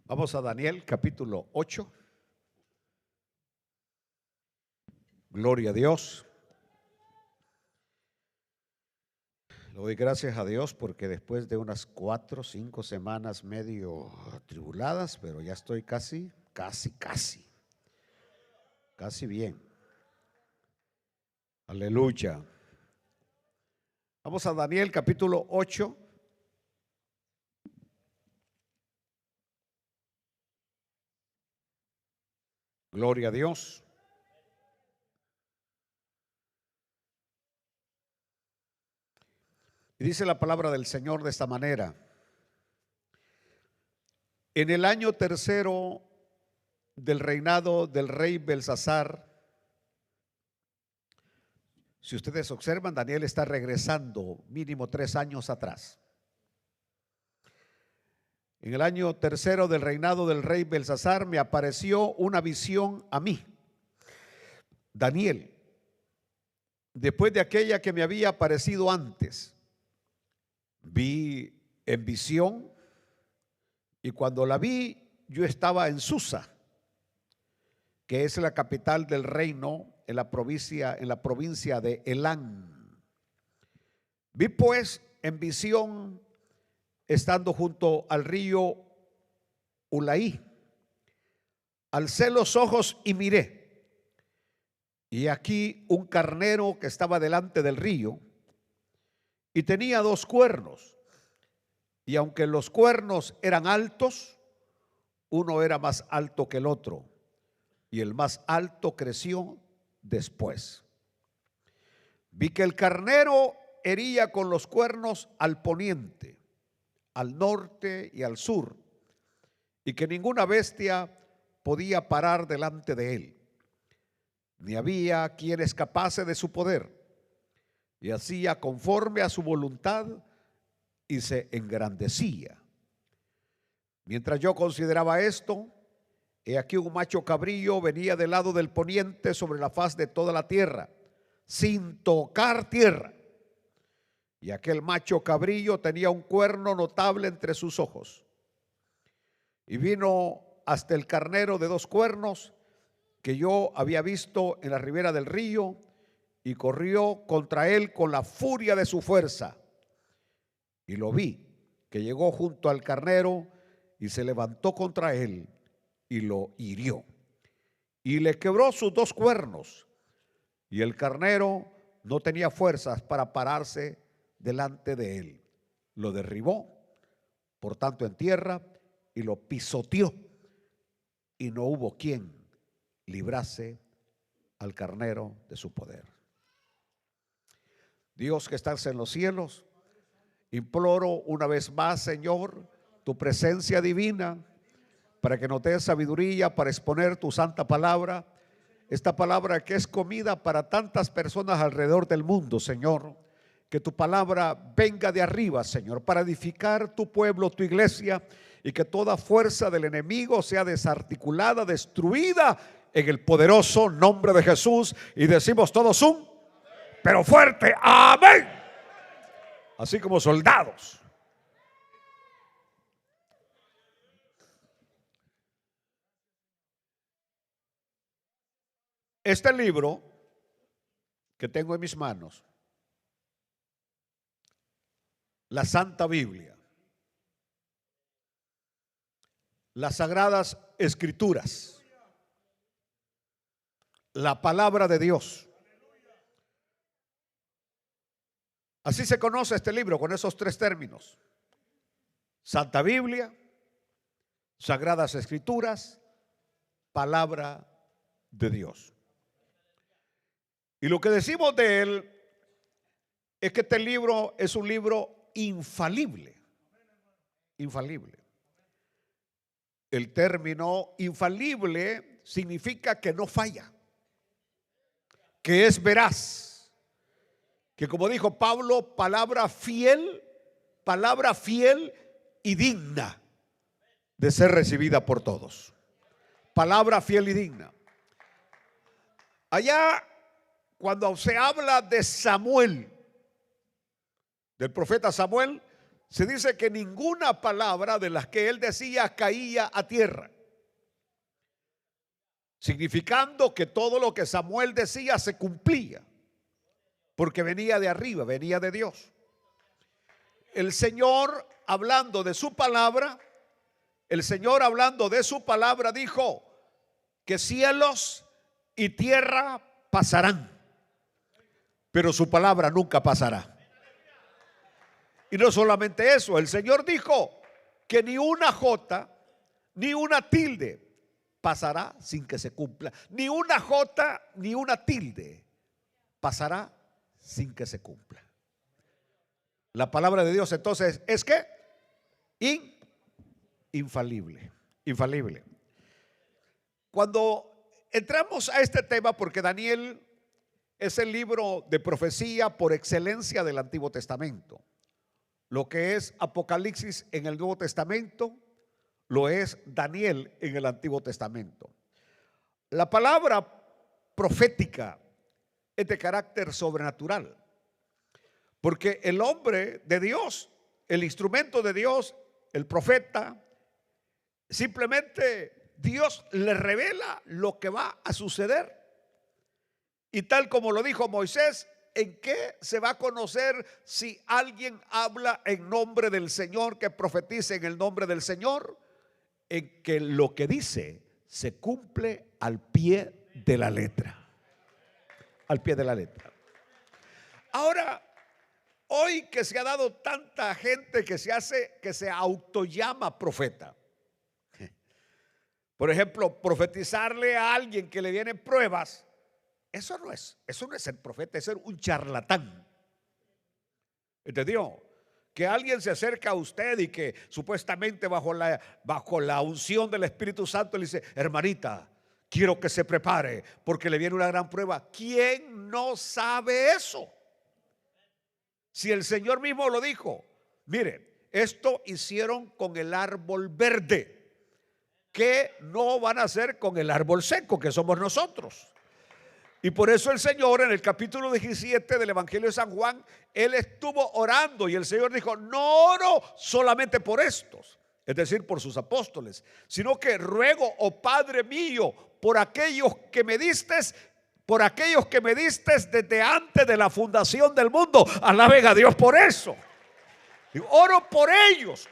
Vamos a Daniel capítulo 8. Gloria a Dios. Le doy gracias a Dios porque después de unas 4 o 5 semanas medio atribuladas, pero ya estoy casi bien. Aleluya. Vamos a Daniel capítulo 8. Gloria a Dios. Y dice la palabra del Señor de esta manera: en el año tercero del reinado del rey Belsasar. Si ustedes observan, Daniel está regresando mínimo 3 años atrás. En el año tercero del reinado del rey Belsasar me apareció una visión a mí, Daniel, después de aquella que me había aparecido antes. Vi en visión, y cuando la vi, yo estaba en Susa, que es la capital del reino en la provincia de Elán. Vi pues en visión, estando junto al río Ulaí, alcé los ojos y miré, y aquí un carnero que estaba delante del río, y tenía 2 cuernos, y aunque los cuernos eran altos, uno era más alto que el otro, y el más alto creció después. Vi que el carnero hería con los cuernos al poniente, al norte y al sur, y que ninguna bestia podía parar delante de él, ni había quien escapase de su poder, y hacía conforme a su voluntad y se engrandecía. Mientras yo consideraba esto, he aquí un macho cabrillo venía del lado del poniente sobre la faz de toda la tierra, sin tocar tierra. Y aquel macho cabrillo tenía un cuerno notable entre sus ojos. Y vino hasta el carnero de 2 cuernos que yo había visto en la ribera del río, y corrió contra él con la furia de su fuerza. Y lo vi, que llegó junto al carnero y se levantó contra él y lo hirió. Y le quebró sus 2 cuernos. Y el carnero no tenía fuerzas para pararse delante de él. Lo derribó, por tanto, en tierra, y lo pisoteó. Y no hubo quien librase al carnero de su poder. Dios que estás en los cielos, imploro una vez más, Señor, tu presencia divina, para que nos des sabiduría para exponer tu santa palabra. Esta palabra que es comida para tantas personas alrededor del mundo, Señor. Que tu palabra venga de arriba, Señor, para edificar tu pueblo, tu iglesia, y que toda fuerza del enemigo sea desarticulada, destruida en el poderoso nombre de Jesús. Y decimos todos un pero fuerte amén. Así como soldados. Este libro que tengo en mis manos, la Santa Biblia, las Sagradas Escrituras, la palabra de Dios. Así se conoce este libro, con esos 3 términos: Santa Biblia, Sagradas Escrituras, palabra de Dios. Y lo que decimos de él es que este libro es un libro infalible. Infalible. El término infalible significa que no falla, que es veraz, que, como dijo Pablo, palabra fiel y digna de ser recibida por todos. Palabra fiel y digna. Allá, cuando se habla de Samuel, del profeta Samuel, se dice que ninguna palabra de las que él decía caía a tierra, significando que todo lo que Samuel decía se cumplía, porque venía de arriba, venía de Dios. El Señor hablando de su palabra, dijo que cielos y tierra pasarán, pero su palabra nunca pasará. Y no solamente eso, el Señor dijo que ni una jota ni una tilde pasará sin que se cumpla. Ni una jota ni una tilde pasará sin que se cumpla. La palabra de Dios entonces es que infalible, infalible. Cuando entramos a este tema, porque Daniel es el libro de profecía por excelencia del Antiguo Testamento. Lo que es Apocalipsis en el Nuevo Testamento, lo es Daniel en el Antiguo Testamento. La palabra profética es de carácter sobrenatural, porque el hombre de Dios, el instrumento de Dios, el profeta, simplemente Dios le revela lo que va a suceder. Y tal como lo dijo Moisés, ¿en qué se va a conocer si alguien habla en nombre del Señor, que profetice en el nombre del Señor? En que lo que dice se cumple al pie de la letra. Al pie de la letra. Ahora, hoy que se ha dado tanta gente que se autollama profeta. Por ejemplo, profetizarle a alguien que le vienen pruebas, eso no es ser profeta, es ser un charlatán. ¿Entendió? Que alguien se acerca a usted y que supuestamente bajo la unción del Espíritu Santo le dice: hermanita, quiero que se prepare porque le viene una gran prueba. ¿Quién no sabe eso? Si el Señor mismo lo dijo. Mire, esto hicieron con el árbol verde, ¿qué no van a hacer con el árbol seco, que somos nosotros? Y por eso el Señor en el capítulo 17 del Evangelio de San Juan, Él estuvo orando y el Señor dijo: no oro solamente por estos, es decir, por sus apóstoles, sino que ruego, oh Padre mío, por aquellos que me diste desde antes de la fundación del mundo. Alaben a Dios por eso. Oro por ellos,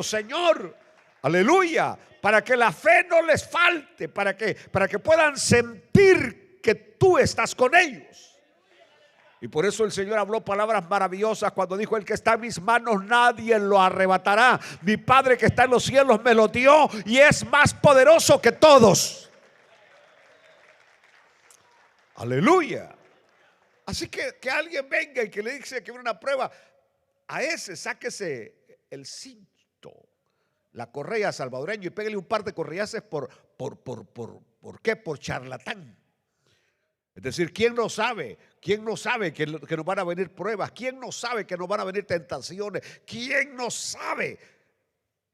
Señor. Aleluya. Para que la fe no les falte, para que puedan sentir que tú estás con ellos. Y por eso el Señor habló palabras maravillosas cuando dijo: el que está en mis manos nadie lo arrebatará. Mi Padre que está en los cielos me lo dio y es más poderoso que todos. Aleluya. Así que alguien venga y que le dice que viene una prueba, a ese sáquese el cinto, la correa salvadoreño, y pégale un par de correaces ¿por qué? Por charlatán. Es decir, ¿quién no sabe? ¿Quién no sabe que nos van a venir pruebas? ¿Quién no sabe que nos van a venir tentaciones? ¿Quién no sabe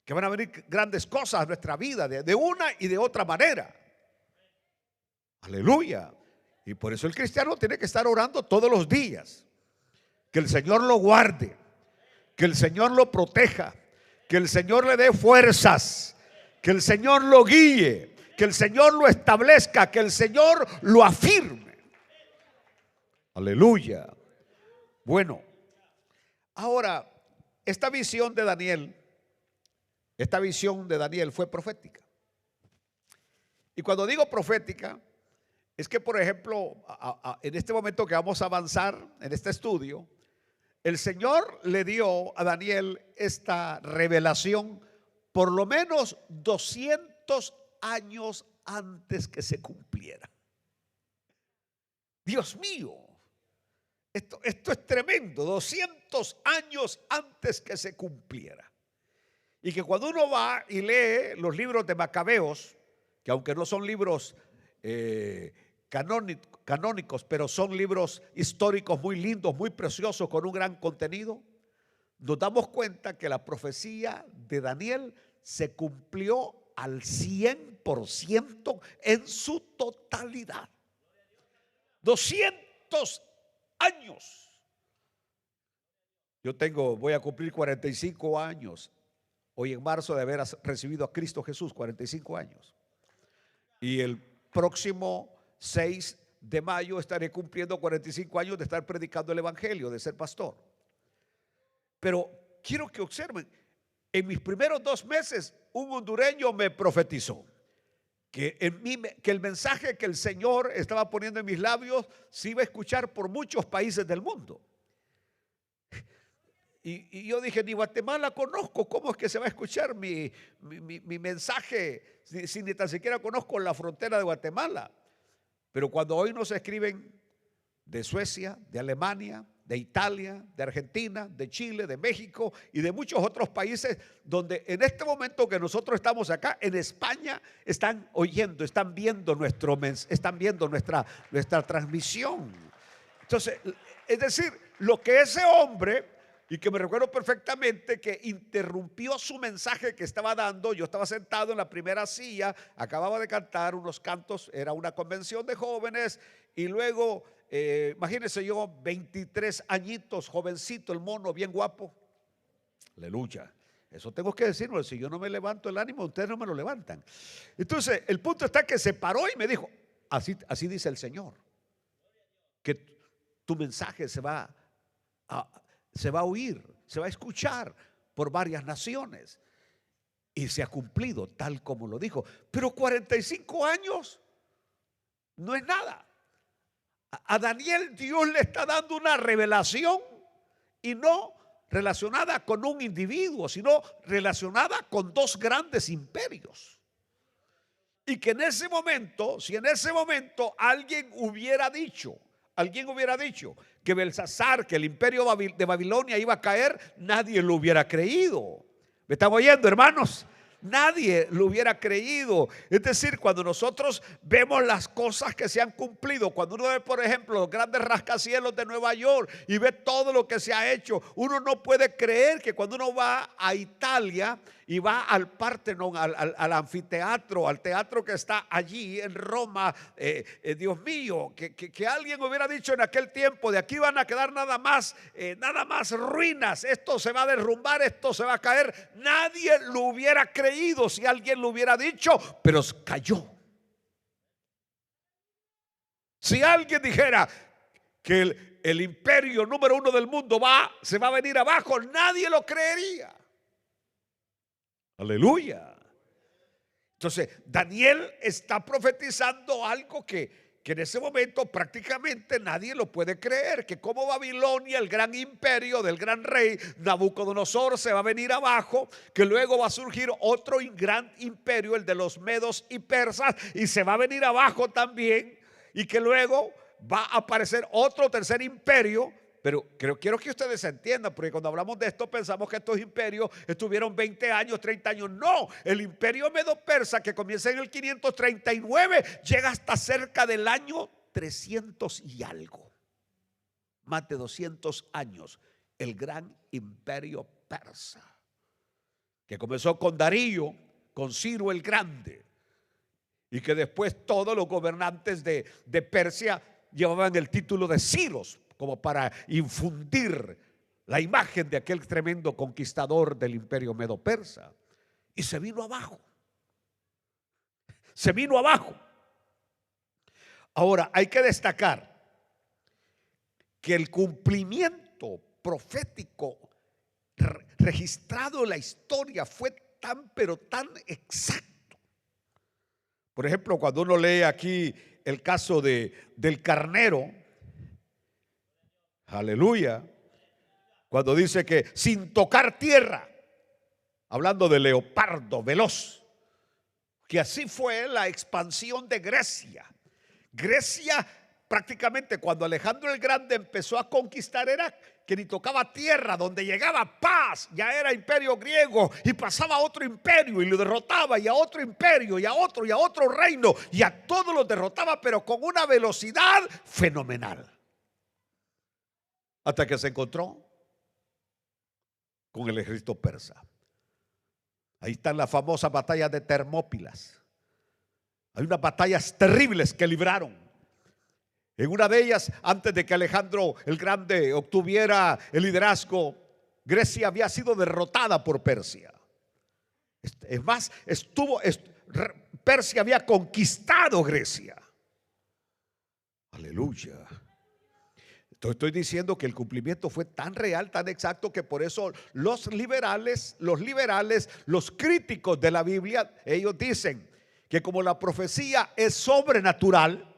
que van a venir grandes cosas a nuestra vida de una y de otra manera? Aleluya. Y por eso el cristiano tiene que estar orando todos los días. Que el Señor lo guarde, que el Señor lo proteja, que el Señor le dé fuerzas, que el Señor lo guíe, que el Señor lo establezca, que el Señor lo afirme. Aleluya. Bueno, ahora, esta visión de Daniel fue profética. Y cuando digo profética, es que, por ejemplo, en este momento que vamos a avanzar en este estudio, el Señor le dio a Daniel esta revelación por lo menos 200 años antes que se cumpliera. Dios mío, esto es tremendo, 200 años antes que se cumpliera. Y que cuando uno va y lee los libros de Macabeos, que aunque no son libros canónicos, pero son libros históricos muy lindos, muy preciosos, con un gran contenido, nos damos cuenta que la profecía de Daniel se cumplió al 100% en su totalidad. 200 años. Voy a cumplir 45 años hoy en marzo de haber recibido a Cristo Jesús, 45 años. Y el próximo 6 de mayo estaré cumpliendo 45 años de estar predicando el evangelio, de ser pastor. Pero quiero que observen, en mis primeros 2 meses un hondureño me profetizó que el mensaje que el Señor estaba poniendo en mis labios se iba a escuchar por muchos países del mundo. Y yo dije, ni Guatemala conozco, ¿cómo es que se va a escuchar mi mensaje si ni tan siquiera conozco la frontera de Guatemala? Pero cuando hoy nos escriben de Suecia, de Alemania, de Italia, de Argentina, de Chile, de México y de muchos otros países donde en este momento que nosotros estamos acá, en España, están oyendo, están viendo nuestra transmisión. Entonces, es decir, lo que ese hombre, y que me recuerdo perfectamente que interrumpió su mensaje que estaba dando, yo estaba sentado en la primera silla, acababa de cantar unos cantos, era una convención de jóvenes, y luego imagínense yo, 23 añitos, jovencito, el mono, bien guapo. Aleluya. Eso tengo que decirlo, si yo no me levanto el ánimo, ustedes no me lo levantan. Entonces, el punto está que se paró y me dijo, así dice el Señor, que tu mensaje se va a oír, se va a escuchar por varias naciones. Y se ha cumplido tal como lo dijo. Pero 45 años no es nada. A Daniel Dios le está dando una revelación, y no relacionada con un individuo, sino relacionada con 2 grandes imperios. Y que en ese momento, si en ese momento alguien hubiera dicho que Belsasar, que el imperio de Babilonia iba a caer, nadie lo hubiera creído. ¿Me están oyendo, hermanos? Nadie lo hubiera creído. Es decir, cuando nosotros vemos las cosas que se han cumplido, cuando uno ve, por ejemplo, los grandes rascacielos de Nueva York y ve todo lo que se ha hecho, uno no puede creer que cuando uno va a Italia y va al Partenón, al anfiteatro, al teatro que está allí en Roma, Dios mío, que alguien hubiera dicho en aquel tiempo, de aquí van a quedar nada más ruinas, esto se va a derrumbar, esto se va a caer. Nadie lo hubiera creído si alguien lo hubiera dicho, pero cayó. Si alguien dijera que el imperio número 1 del mundo se va a venir abajo, nadie lo creería. Aleluya. Entonces, Daniel está profetizando algo que en ese momento prácticamente nadie lo puede creer, que como Babilonia, el gran imperio del gran rey Nabucodonosor, se va a venir abajo, que luego va a surgir otro gran imperio, el de los medos y persas, y se va a venir abajo también, y que luego va a aparecer otro tercer imperio. Pero quiero que ustedes entiendan, porque cuando hablamos de esto pensamos que estos imperios estuvieron 20 años, 30 años. No, el imperio medo-persa, que comienza en el 539, llega hasta cerca del año 300 y algo. Más de 200 años. El gran imperio persa, que comenzó con Darío, con Ciro el Grande, y que después todos los gobernantes de Persia llevaban el título de Ciros, como para infundir la imagen de aquel tremendo conquistador del imperio medo-persa. Y se vino abajo. Se vino abajo. Ahora, hay que destacar que el cumplimiento profético registrado en la historia fue tan, pero tan exacto. Por ejemplo, cuando uno lee aquí el caso del carnero, aleluya, cuando dice que sin tocar tierra, hablando de leopardo veloz, que así fue la expansión de Grecia. Grecia prácticamente cuando Alejandro el Grande empezó a conquistar era que ni tocaba tierra, donde llegaba paz, ya era imperio griego, y pasaba a otro imperio y lo derrotaba, y a otro imperio, y a otro reino, y a todos los derrotaba, pero con una velocidad fenomenal. Hasta que se encontró con el ejército persa. Ahí están las famosas batallas de Termópilas. Hay unas batallas terribles que libraron. En una de ellas, antes de que Alejandro el Grande obtuviera el liderazgo Grecia había sido derrotada por Persia. Es más, Persia había conquistado Grecia. Aleluya. Estoy diciendo que el cumplimiento fue tan real, tan exacto, que por eso los liberales, los críticos de la Biblia, ellos dicen que como la profecía es sobrenatural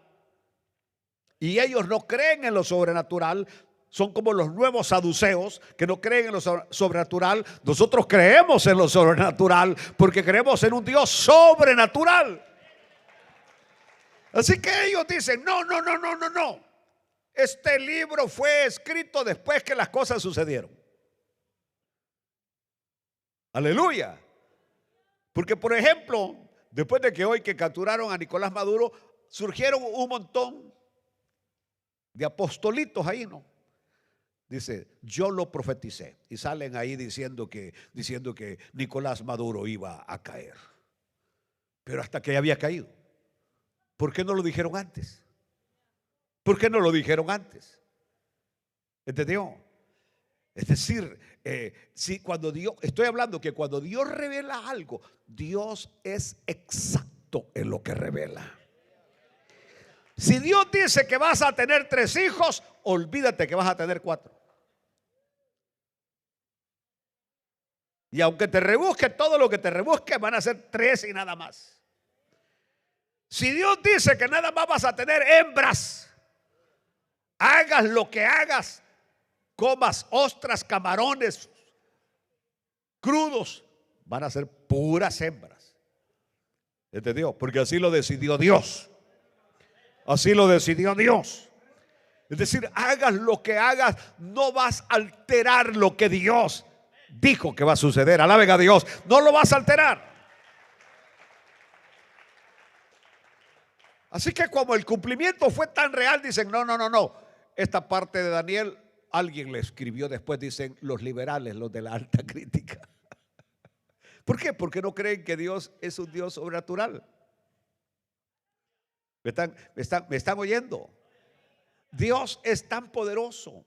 y ellos no creen en lo sobrenatural, son como los nuevos saduceos que no creen en lo sobrenatural. Nosotros creemos en lo sobrenatural porque creemos en un Dios sobrenatural. Así que ellos dicen, no. Este libro fue escrito después que las cosas sucedieron. Aleluya. Porque, por ejemplo, después de que hoy que capturaron a Nicolás Maduro, surgieron un montón de apostolitos ahí, ¿no? Dice, yo lo profeticé. Y salen ahí diciendo que Nicolás Maduro iba a caer. Pero hasta que había caído. ¿Por qué no lo dijeron antes? ¿Por qué no lo dijeron antes? ¿Entendió? Es decir, estoy hablando que cuando Dios revela algo, Dios es exacto en lo que revela. Si Dios dice que vas a tener 3 hijos, olvídate que vas a tener 4. Y aunque te rebusque todo lo que te rebusque, van a ser 3 y nada más. Si Dios dice que nada más vas a tener hembras, hagas lo que hagas, comas ostras, camarones crudos, van a ser puras hembras. ¿Entendió? Porque así lo decidió Dios. Así lo decidió Dios. Es decir, hagas lo que hagas, no vas a alterar lo que Dios dijo que va a suceder. Alaben a Dios, no lo vas a alterar. Así que como el cumplimiento fue tan real, dicen, no. Esta parte de Daniel alguien le escribió después, dicen los liberales, los de la alta crítica. ¿Por qué? Porque no creen que Dios es un Dios sobrenatural. ¿Me están oyendo? Dios es tan poderoso.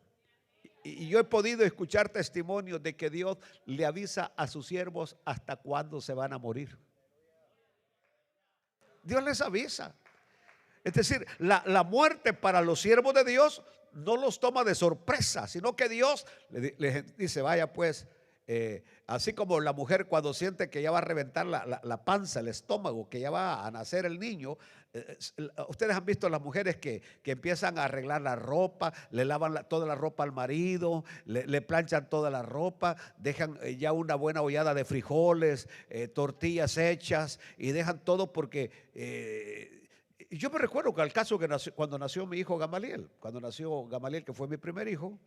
Y yo he podido escuchar testimonios de que Dios le avisa a sus siervos hasta cuándo se van a morir. Dios les avisa. Es decir, la muerte para los siervos de Dios no los toma de sorpresa, sino que Dios les dice, vaya pues, así como la mujer cuando siente que ya va a reventar la panza, el estómago, que ya va a nacer el niño. Ustedes han visto las mujeres que empiezan a arreglar la ropa, le lavan toda la ropa al marido, le planchan toda la ropa, dejan ya una buena ollada de frijoles, tortillas hechas, y dejan todo porque yo me recuerdo que al caso que cuando nació mi hijo Gamaliel, que fue mi primer hijo,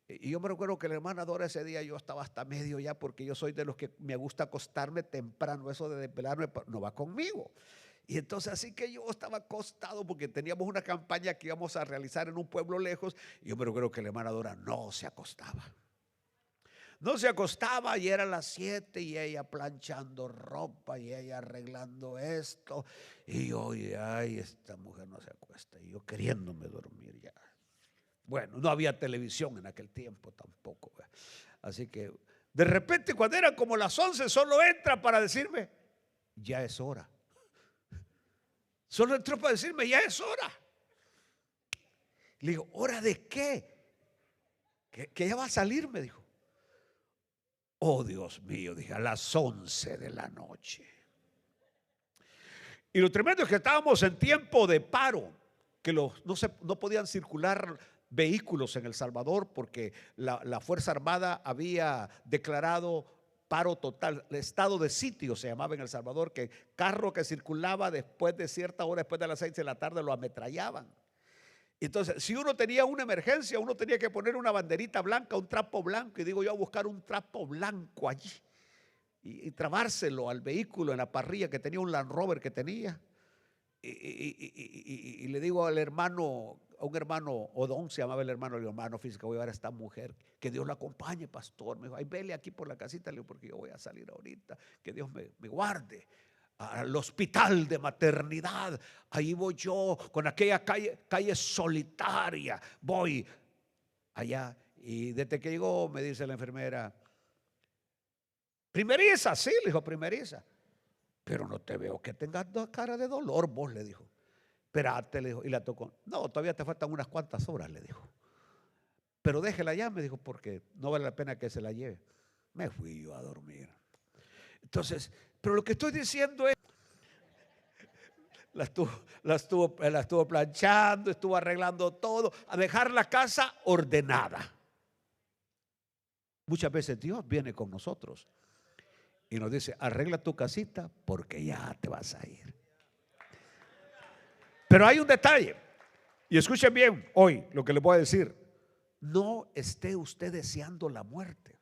y yo me recuerdo que la hermana Dora ese día yo estaba hasta medio ya, porque yo soy de los que me gusta acostarme temprano, eso de desvelarme no va conmigo. Y entonces así que yo estaba acostado porque teníamos una campaña que íbamos a realizar en un pueblo lejos, y yo me recuerdo que la hermana Dora no se acostaba. No se acostaba y eran las 7 y ella planchando ropa y ella arreglando esto. Y yo, ay, esta mujer no se acuesta. Y yo queriéndome dormir ya. Bueno, no había televisión en aquel tiempo tampoco. Así que de repente cuando eran como las 11 solo entra para decirme, ya es hora. Solo entró para decirme, ya es hora. Le digo, ¿hora de qué? Que ya va a salir, me dijo. Oh, Dios mío, dije, a las 11 de la noche. Y lo tremendo es que estábamos en tiempo de paro, que no podían circular vehículos en El Salvador porque la Fuerza Armada había declarado paro total, el estado de sitio se llamaba en El Salvador, que carro que circulaba después de cierta hora, después de las 6 de la tarde, lo ametrallaban. Entonces, si uno tenía una emergencia, uno tenía que poner una banderita blanca, un trapo blanco, y digo yo a buscar un trapo blanco allí y trabárselo al vehículo en la parrilla que tenía un Land Rover que tenía. Y le digo al hermano, a un hermano, Odón se llamaba el hermano, le digo, hermano, fíjese que voy a ver a esta mujer, que Dios la acompañe, pastor. Me dijo, ay, vele aquí por la casita, le digo, porque yo voy a salir ahorita, que Dios me guarde. Al hospital de maternidad, ahí voy yo con aquella calle solitaria, voy allá Y desde que llegó me dice la enfermera, primeriza, sí, le dijo, primeriza. Pero no te veo que tengas cara de dolor, vos, le dijo. Espérate, le dijo, y la tocó. No, todavía te faltan unas cuantas horas, le dijo. Pero déjela ya, me dijo, porque no vale la pena que se la lleve. Me fui yo a dormir. Entonces, pero lo que estoy diciendo es, la estuvo planchando, estuvo arreglando todo, a dejar la casa ordenada. Muchas veces Dios viene con nosotros y nos dice, arregla tu casita porque ya te vas a ir. Pero hay un detalle, y escuchen bien hoy lo que les voy a decir. No esté usted deseando la muerte,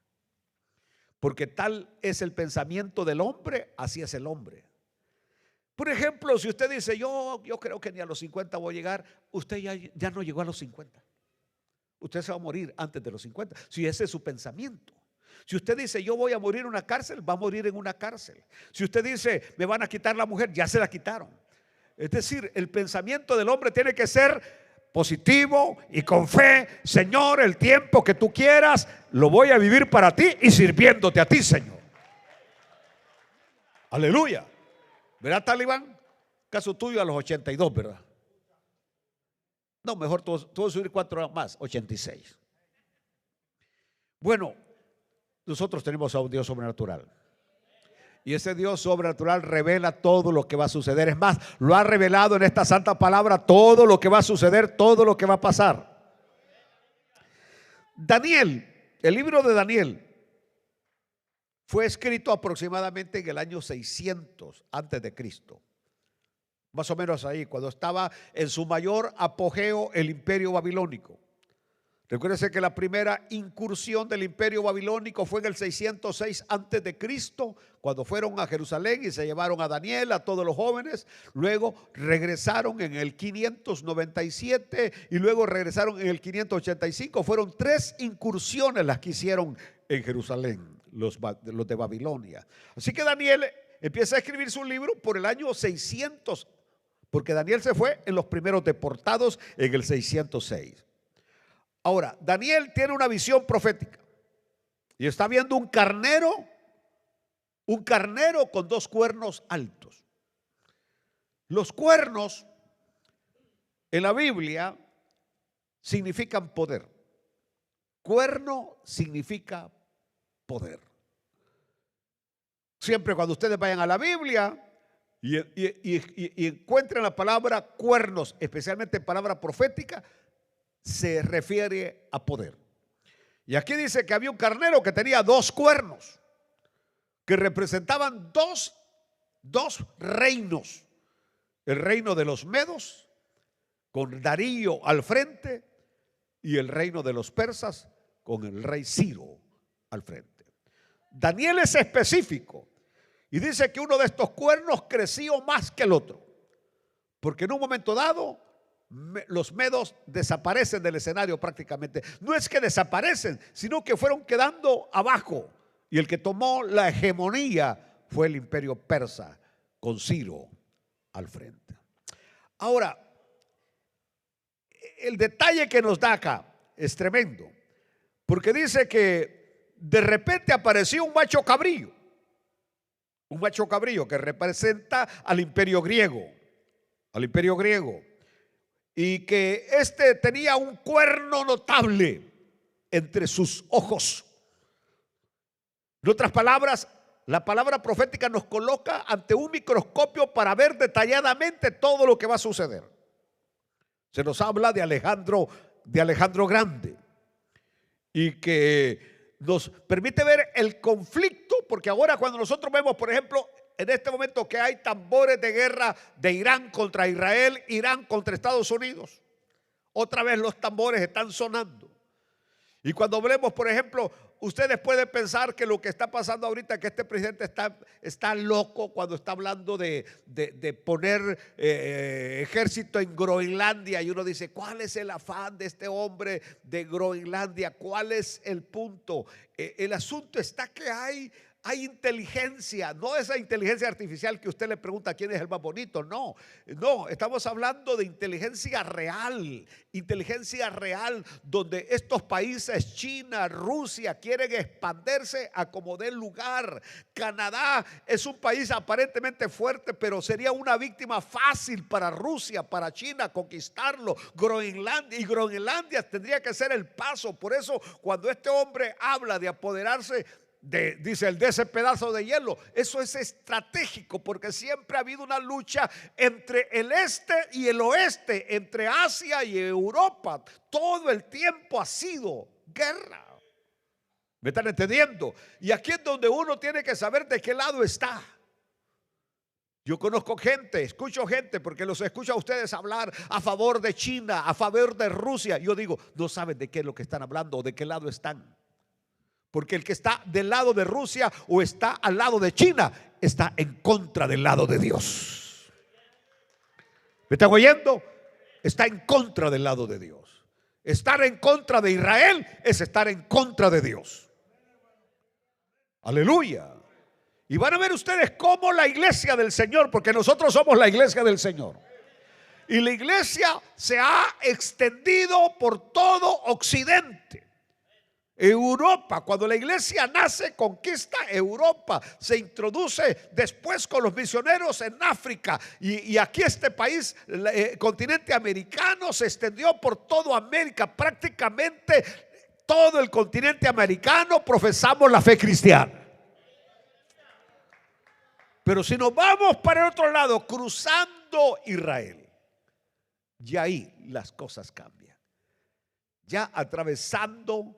porque tal es el pensamiento del hombre, así es el hombre. Por ejemplo, si usted dice, yo creo que ni a los 50 voy a llegar, usted ya no llegó a los 50. Usted se va a morir antes de los 50, si ese es su pensamiento. Si usted dice, yo voy a morir en una cárcel, va a morir en una cárcel. Si usted dice, me van a quitar la mujer, ya se la quitaron. Es decir, el pensamiento del hombre tiene que ser positivo y con fe. Señor, el tiempo que tú quieras, lo voy a vivir para ti y sirviéndote a ti, Señor. Aleluya. ¿Verdad, Talibán? Caso tuyo a los 82, ¿verdad? No, mejor tú vas a subir 4 más, 86. Bueno, nosotros tenemos a un Dios sobrenatural. Y ese Dios sobrenatural revela todo lo que va a suceder. Es más, lo ha revelado en esta santa palabra, todo lo que va a suceder, todo lo que va a pasar. Daniel, el libro de Daniel, fue escrito aproximadamente en el año 600 antes de Cristo. Más o menos ahí, cuando estaba en su mayor apogeo el imperio babilónico. Recuérdense que la primera incursión del imperio babilónico fue en el 606 antes de Cristo, cuando fueron a Jerusalén y se llevaron a Daniel, a todos los jóvenes. Luego regresaron en el 597 y luego regresaron en el 585. Fueron 3 incursiones las que hicieron en Jerusalén los de Babilonia. Así que Daniel empieza a escribir su libro por el año 600, porque Daniel se fue en los primeros deportados en el 606. Ahora, Daniel tiene una visión profética y está viendo un carnero con 2 cuernos altos. Los cuernos en la Biblia significan poder. Cuerno significa poder. Siempre cuando ustedes vayan a la Biblia y encuentren la palabra cuernos, especialmente palabra profética, se refiere a poder. Y aquí dice que había un carnero que tenía 2 cuernos que representaban dos reinos. El reino de los medos con Darío al frente y el reino de los persas con el rey Ciro al frente. Daniel es específico y dice que uno de estos cuernos creció más que el otro, porque en un momento dado los medos desaparecen del escenario prácticamente. No es que desaparecen, sino que fueron quedando abajo. Y el que tomó la hegemonía fue el imperio persa con Ciro al frente. Ahora, el detalle que nos da acá es tremendo, porque dice que de repente apareció un macho cabrío que representa al imperio griego, y que tenía un cuerno notable entre sus ojos. En otras palabras, la palabra profética nos coloca ante un microscopio para ver detalladamente todo lo que va a suceder. Se nos habla de Alejandro Grande, y que nos permite ver el conflicto, porque ahora cuando nosotros vemos, por ejemplo, en este momento que hay tambores de guerra de Irán contra Israel, Irán contra Estados Unidos, otra vez los tambores están sonando. Y cuando vemos, por ejemplo, ustedes pueden pensar que lo que está pasando ahorita, que este presidente está loco cuando está hablando de poner ejército en Groenlandia, y uno dice, ¿cuál es el afán de este hombre de Groenlandia? ¿Cuál es el punto? El asunto está que hay hay inteligencia, no esa inteligencia artificial que usted le pregunta quién es el más bonito, no, no, estamos hablando de inteligencia real donde estos países, China, Rusia, quieren expandirse a como dé lugar. Canadá es un país aparentemente fuerte, pero sería una víctima fácil para Rusia, para China conquistarlo. Groenlandia tendría que ser el paso. Por eso cuando este hombre habla de apoderarse dice el de ese pedazo de hielo, eso es estratégico, porque siempre ha habido una lucha entre el este y el oeste, entre Asia y Europa. Todo el tiempo ha sido guerra. ¿Me están entendiendo? Y aquí es donde uno tiene que saber de qué lado está. Yo conozco gente, escucho gente, porque los escucho a ustedes hablar a favor de China, a favor de Rusia. Yo digo, no saben de qué es lo que están hablando o de qué lado están. Porque el que está del lado de Rusia o está al lado de China está en contra del lado de Dios. ¿Me están oyendo? Está en contra del lado de Dios. Estar en contra de Israel es estar en contra de Dios. Aleluya. Y van a ver ustedes cómo la iglesia del Señor, porque nosotros somos la iglesia del Señor, y la iglesia se ha extendido por todo Occidente. Europa, cuando la iglesia nace, conquista Europa, se introduce después con los misioneros en África, y aquí este país, el continente americano, se extendió por toda América. Prácticamente todo el continente americano profesamos la fe cristiana. Pero si nos vamos para el otro lado, cruzando Israel, y ahí las cosas cambian. Ya atravesando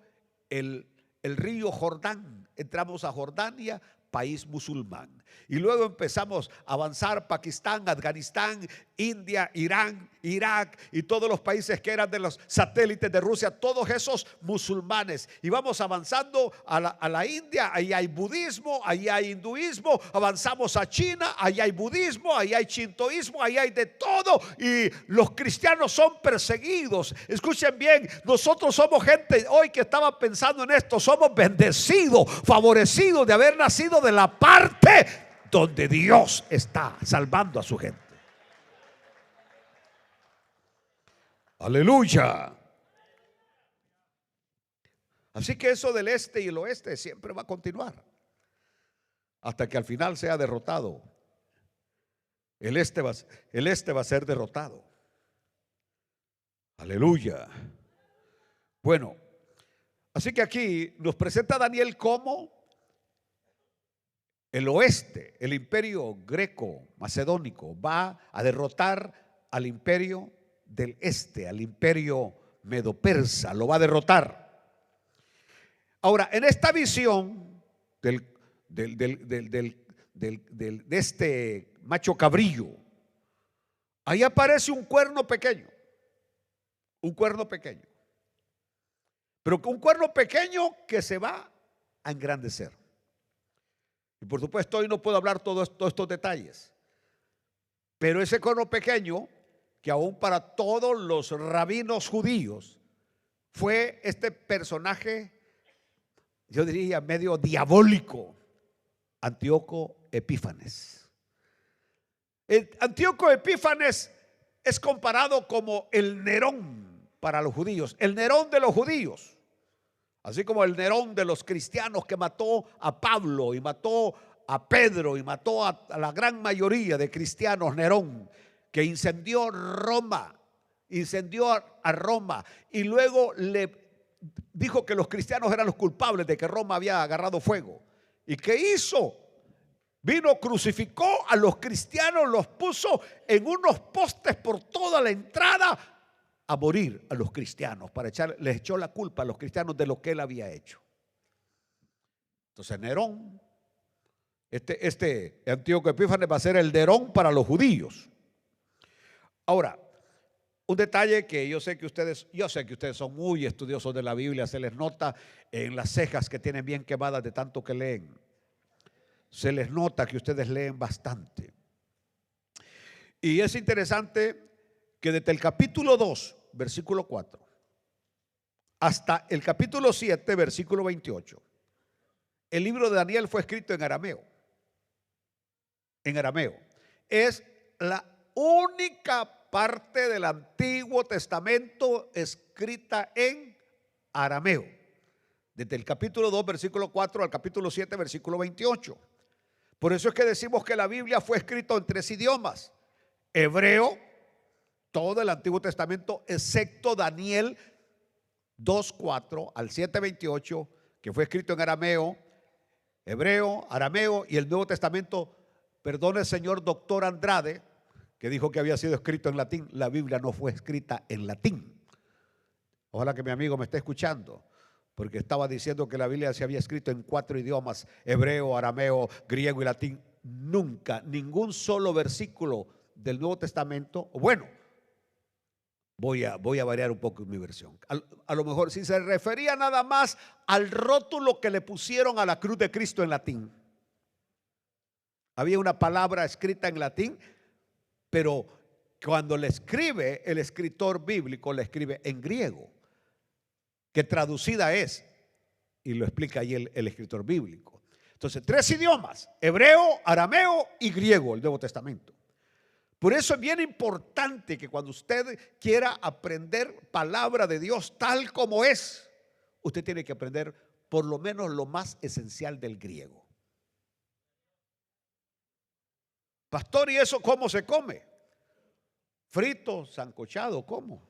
el río Jordán, entramos a Jordania, país musulmán, y luego empezamos a avanzar: Pakistán, Afganistán, India, Irán, Irak y todos los países que eran de los satélites de Rusia, todos esos musulmanes. Y vamos avanzando a la India, ahí hay budismo, ahí hay hinduismo. Avanzamos a China, ahí hay budismo, ahí hay shintoísmo, ahí hay de todo. Y los cristianos son perseguidos. Escuchen bien, nosotros somos gente hoy que estaba pensando en esto, somos bendecidos, favorecidos de haber nacido de la parte donde Dios está salvando a su gente. Aleluya. Así que eso del este y el oeste siempre va a continuar hasta que al final sea derrotado. El este va a ser derrotado. Aleluya. Bueno, así que aquí nos presenta Daniel como el oeste, el imperio greco macedónico, va a derrotar al imperio del este, al imperio medo-persa, lo va a derrotar. Ahora, en esta visión de este macho cabrillo, ahí aparece un cuerno pequeño, pero un cuerno pequeño que se va a engrandecer. Y por supuesto hoy no puedo hablar todos estos detalles, pero ese cuerno pequeño, que aún para todos los rabinos judíos fue este personaje, yo diría medio diabólico, Antíoco Epífanes. Antíoco Epífanes es comparado como el Nerón para los judíos, el Nerón de los judíos, así como el Nerón de los cristianos, que mató a Pablo y mató a Pedro y mató a la gran mayoría de cristianos. Nerón, que incendió Roma, a Roma, y luego le dijo que los cristianos eran los culpables de que Roma había agarrado fuego. ¿Y qué hizo? Vino, crucificó a los cristianos, los puso en unos postes por toda la entrada a morir a los cristianos, les echó la culpa a los cristianos de lo que él había hecho. Entonces Nerón, este Antíoco Epífanes va a ser el Nerón para los judíos. Ahora, un detalle que yo sé que ustedes son muy estudiosos de la Biblia, se les nota en las cejas que tienen bien quemadas de tanto que leen. Se les nota que ustedes leen bastante. Y es interesante que desde el capítulo 2, versículo 4, hasta el capítulo 7, versículo 28, El libro de Daniel fue escrito en arameo. En arameo. Es la única parte del Antiguo Testamento escrita en arameo. Desde el capítulo 2, versículo 4 al capítulo 7, versículo 28. Por eso es que decimos que la Biblia fue escrita en 3 idiomas. Hebreo, todo el Antiguo Testamento, excepto Daniel 2:4 al 7:28, que fue escrito en arameo, hebreo, arameo, y el Nuevo Testamento, perdone señor doctor Andrade, que dijo que había sido escrito en latín. La Biblia no fue escrita en latín. Ojalá que mi amigo me esté escuchando, porque estaba diciendo que la Biblia se había escrito en 4 idiomas, hebreo, arameo, griego y latín. Nunca, ningún solo versículo del Nuevo Testamento. Bueno, voy a variar un poco mi versión. A lo mejor si se refería nada más al rótulo que le pusieron a la cruz de Cristo en latín. Había una palabra escrita en latín, pero cuando le escribe el escritor bíblico, le escribe en griego, que traducida es, y lo explica ahí el escritor bíblico. Entonces, 3 idiomas: hebreo, arameo y griego, el Nuevo Testamento. Por eso es bien importante que cuando usted quiera aprender palabra de Dios tal como es, usted tiene que aprender por lo menos lo más esencial del griego. Pastor, ¿y eso cómo se come? Frito, sancochado, ¿cómo?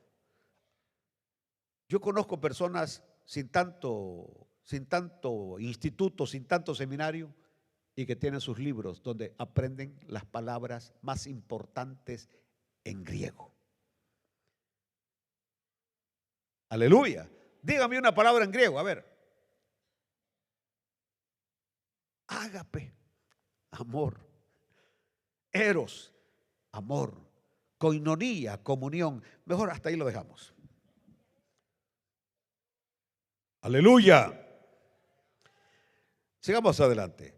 Yo conozco personas sin tanto instituto, sin tanto seminario, y que tienen sus libros donde aprenden las palabras más importantes en griego. Aleluya. Dígame una palabra en griego, a ver. Ágape, amor. Eros, amor. Koinonía, comunión. Mejor hasta ahí lo dejamos. Aleluya. Sigamos adelante.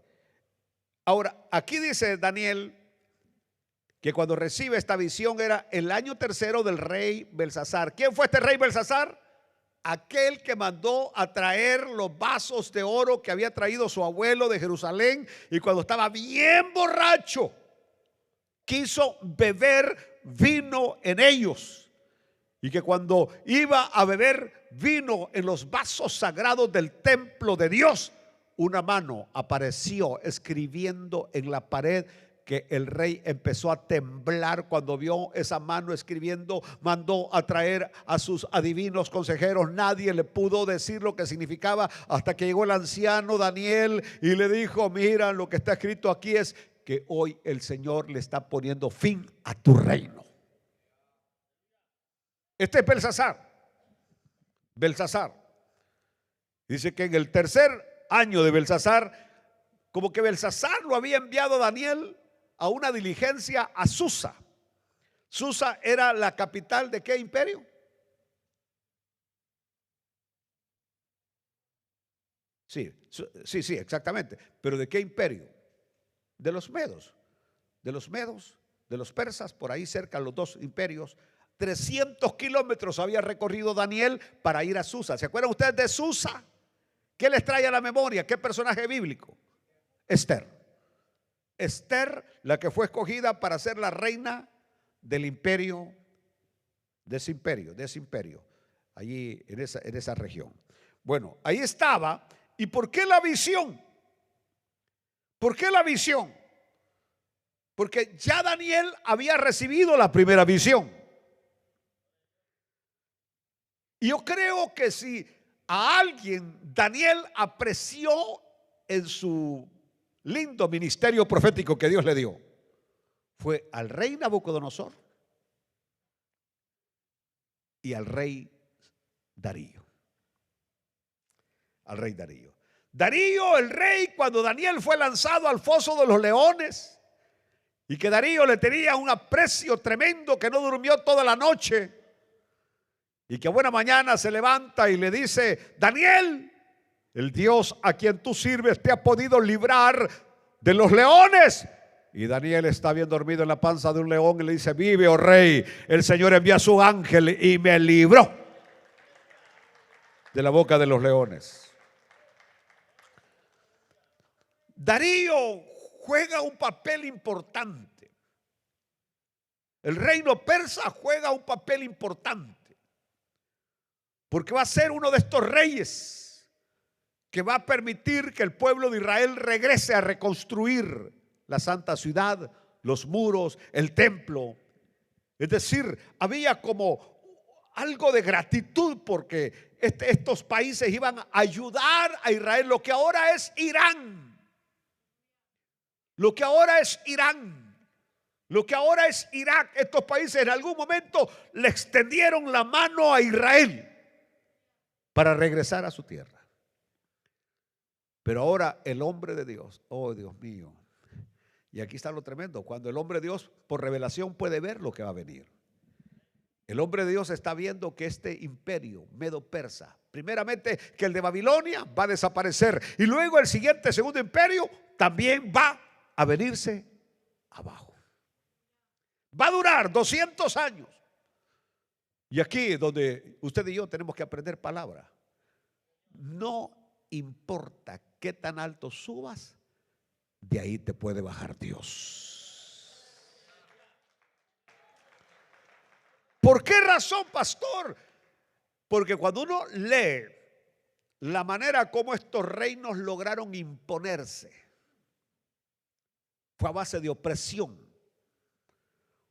Ahora, aquí dice Daniel que cuando recibe esta visión era el año 3 del rey Belsasar. ¿Quién fue este rey Belsasar? Aquel que mandó a traer los vasos de oro que había traído su abuelo de Jerusalén, y cuando estaba bien borracho quiso beber vino en ellos, y que cuando iba a beber vino en los vasos sagrados del templo de Dios, una mano apareció escribiendo en la pared, que el rey empezó a temblar cuando vio esa mano escribiendo. Mandó a traer a sus adivinos consejeros. Nadie le pudo decir lo que significaba hasta que llegó el anciano Daniel y le dijo: mira, lo que está escrito aquí es que hoy el Señor le está poniendo fin a tu reino. Este es Belsasar. Dice que en el 3er año de Belsasar, como que Belsasar lo había enviado a Daniel a una diligencia a Susa. Susa era la capital ¿de qué imperio? Sí, exactamente. Pero ¿de qué imperio? De los medos, de los persas, por ahí cerca, los 2 imperios. 300 kilómetros había recorrido Daniel para ir a Susa. ¿Se acuerdan ustedes de Susa? ¿Qué les trae a la memoria? ¿Qué personaje bíblico? Esther, la que fue escogida para ser la reina del imperio, de ese imperio, allí en esa región. Bueno, ahí estaba. ¿Y por qué la visión? ¿Por qué la visión? Porque ya Daniel había recibido la primera visión. Y yo creo que si a alguien Daniel apreció en su lindo ministerio profético que Dios le dio, fue al rey Nabucodonosor y al rey Darío. Al rey Darío. Darío, el rey, cuando Daniel fue lanzado al foso de los leones, y que Darío le tenía un aprecio tremendo, que no durmió toda la noche, y que a buena mañana se levanta y le dice: Daniel, el Dios a quien tú sirves te ha podido librar de los leones. Y Daniel está bien dormido en la panza de un león y le dice: vive, oh rey, el Señor envía a su ángel y me libró de la boca de los leones. Darío juega un papel importante. El reino persa juega un papel importante, porque va a ser uno de estos reyes que va a permitir que el pueblo de Israel regrese a reconstruir la santa ciudad, los muros, el templo. Es decir, había como algo de gratitud porque estos países iban a ayudar a Israel, lo que ahora es Irán. Lo que ahora es Irán. Lo que ahora es Irak. Estos países en algún momento le extendieron la mano a Israel para regresar a su tierra. Pero ahora el hombre de Dios, oh Dios mío, y aquí está lo tremendo, cuando el hombre de Dios por revelación puede ver lo que va a venir. El hombre de Dios está viendo que este imperio medo-persa, primeramente que el de Babilonia va a desaparecer y luego el siguiente, segundo imperio también va a venirse abajo. Va a durar 200 años. Y aquí es donde usted y yo tenemos que aprender palabra. No importa qué tan alto subas, de ahí te puede bajar Dios. ¿Por qué razón, pastor? Porque cuando uno lee la manera como estos reinos lograron imponerse, fue a base de opresión,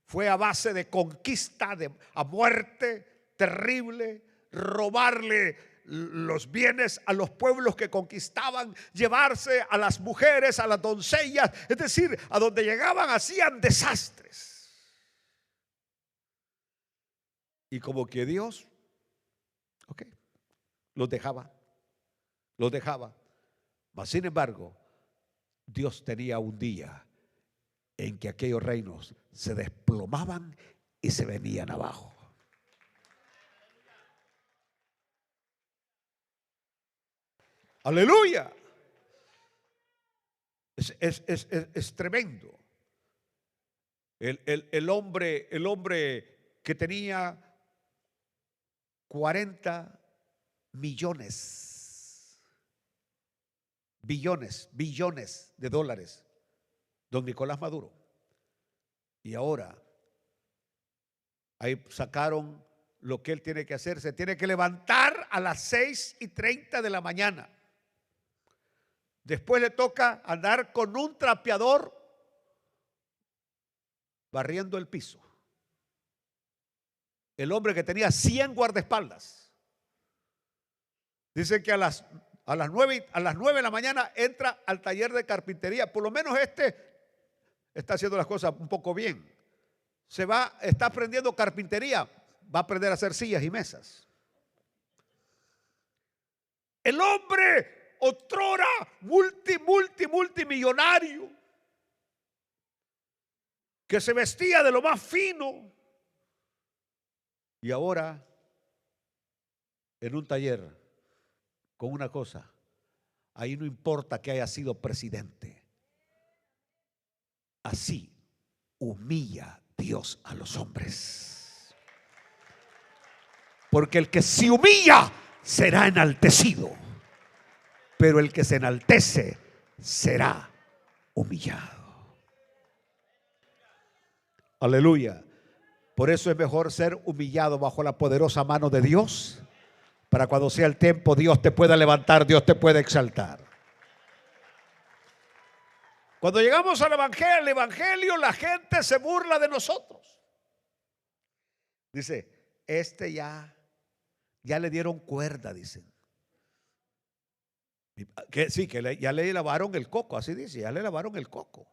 fue a base de conquista, a muerte terrible, robarle los bienes a los pueblos que conquistaban, llevarse a las mujeres, a las doncellas, es decir, a donde llegaban hacían desastres. Y como que Dios, los dejaba. Mas sin embargo, Dios tenía un día en que aquellos reinos se desplomaban y se venían abajo. Aleluya. Es tremendo. El hombre que tenía 40 billones de dólares, don Nicolás Maduro. Y ahora ahí sacaron lo que él tiene que hacer. Se tiene que levantar a las 6:30 de la mañana. Después le toca andar con un trapeador barriendo el piso. El hombre que tenía 100 guardaespaldas. Dice que a las 9 de la mañana entra al taller de carpintería. Por lo menos está haciendo las cosas un poco bien. Está aprendiendo carpintería. Va a aprender a hacer sillas y mesas. El hombre otrora multimillonario, que se vestía de lo más fino, y ahora en un taller con una cosa, ahí no importa que haya sido presidente. Así humilla Dios a los hombres, porque el que se humilla será enaltecido, pero el que se enaltece será humillado. Aleluya. Por eso es mejor ser humillado bajo la poderosa mano de Dios, para cuando sea el tiempo Dios te pueda levantar, Dios te pueda exaltar. Cuando llegamos al evangelio, la gente se burla de nosotros. Dice, ya le dieron cuerda, dicen. Ya le lavaron el coco, así dice, ya le lavaron el coco.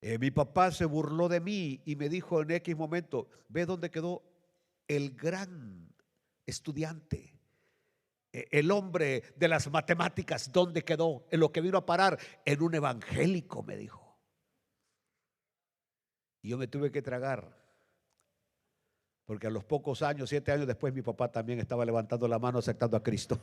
Mi papá se burló de mí y me dijo en X momento, ve dónde quedó el gran estudiante, el hombre de las matemáticas, dónde quedó, en lo que vino a parar, en un evangélico, me dijo. Y yo me tuve que tragar, porque a los pocos años, 7 años después, mi papá también estaba levantando la mano aceptando a Cristo.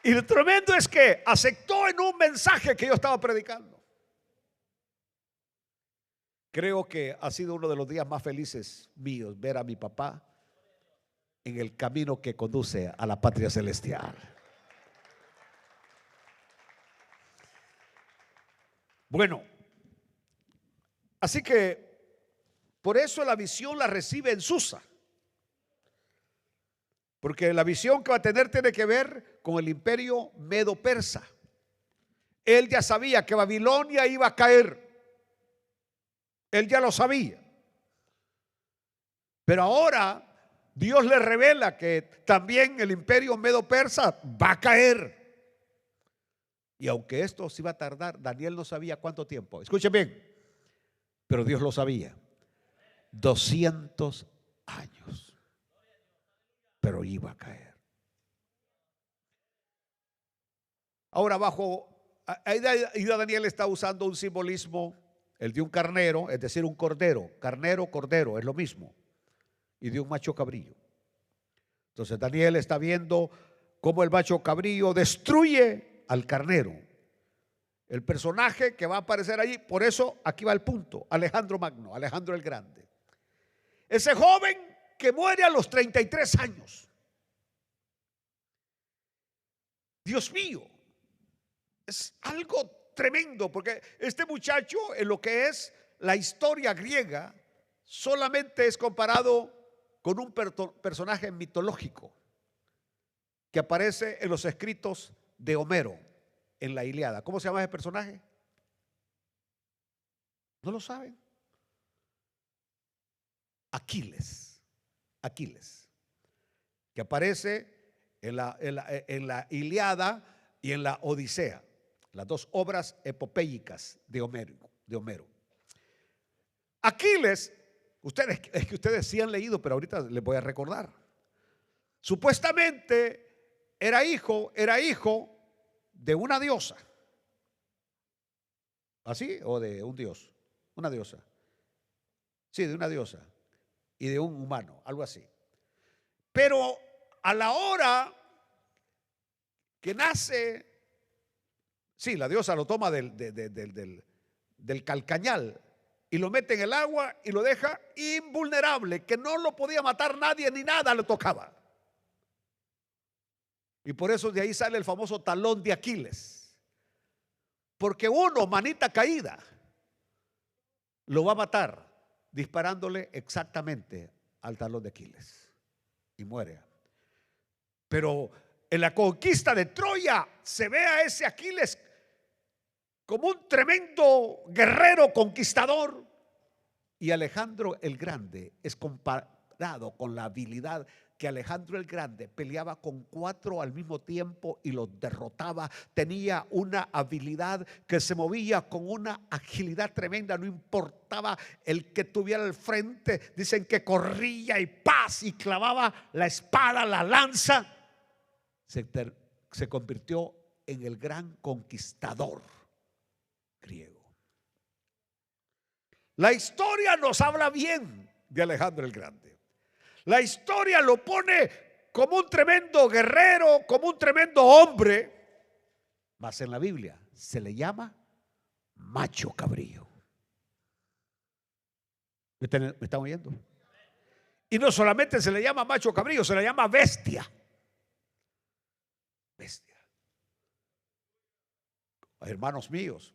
Y lo tremendo es que aceptó en un mensaje que yo estaba predicando. Creo que ha sido uno de los días más felices míos ver a mi papá en el camino que conduce a la patria celestial. Bueno, así que por eso la visión la recibe en Susa. Porque la visión que va a tener tiene que ver con el imperio medo-persa. Él ya sabía que Babilonia iba a caer. Él ya lo sabía. Pero ahora Dios le revela que también el imperio medo-persa va a caer. Y aunque esto sí va a tardar, Daniel no sabía cuánto tiempo. Escuchen bien, pero Dios lo sabía. 200 años. Pero iba a caer. Ahora ahí Daniel está usando un simbolismo, el de un carnero, es decir, un cordero. Carnero, cordero, es lo mismo. Y de un macho cabrillo. Entonces Daniel está viendo cómo el macho cabrillo destruye al carnero. El personaje que va a aparecer allí, por eso aquí va el punto, Alejandro Magno, Alejandro el Grande. Ese joven que muere a los 33 años. Dios mío, es algo tremendo, porque este muchacho, en lo que es la historia griega, solamente es comparado con un personaje mitológico que aparece en los escritos de Homero, en la Ilíada. ¿Cómo se llama ese personaje? ¿No lo saben? Aquiles, que aparece en la Ilíada y en la Odisea, las dos obras epopéicas de Homero. Aquiles, es que ustedes sí han leído, pero ahorita les voy a recordar. Supuestamente era hijo de una diosa. ¿Así? ¿O de un dios? Una diosa. Sí, de una diosa. Y de un humano, algo así. Pero a la hora que nace, sí, la diosa lo toma del calcañal y lo mete en el agua y lo deja invulnerable, que no lo podía matar nadie ni nada le tocaba. Y por eso de ahí sale el famoso talón de Aquiles. Porque uno, manita caída, lo va a matar disparándole exactamente al talón de Aquiles y muere. Pero en la conquista de Troya se ve a ese Aquiles como un tremendo guerrero conquistador, y Alejandro el Grande es comparado con la habilidad que Alejandro el Grande peleaba con 4 al mismo tiempo y los derrotaba. Tenía una habilidad que se movía con una agilidad tremenda, no importaba el que tuviera al frente. Dicen que corría y paz y clavaba la espada, la lanza. Se convirtió en el gran conquistador griego. La historia nos habla bien de Alejandro el Grande. La historia lo pone como un tremendo guerrero, como un tremendo hombre, mas en la Biblia se le llama macho cabrío. ¿Me están oyendo? Y no solamente se le llama macho cabrío, se le llama bestia. Bestia. Hermanos míos,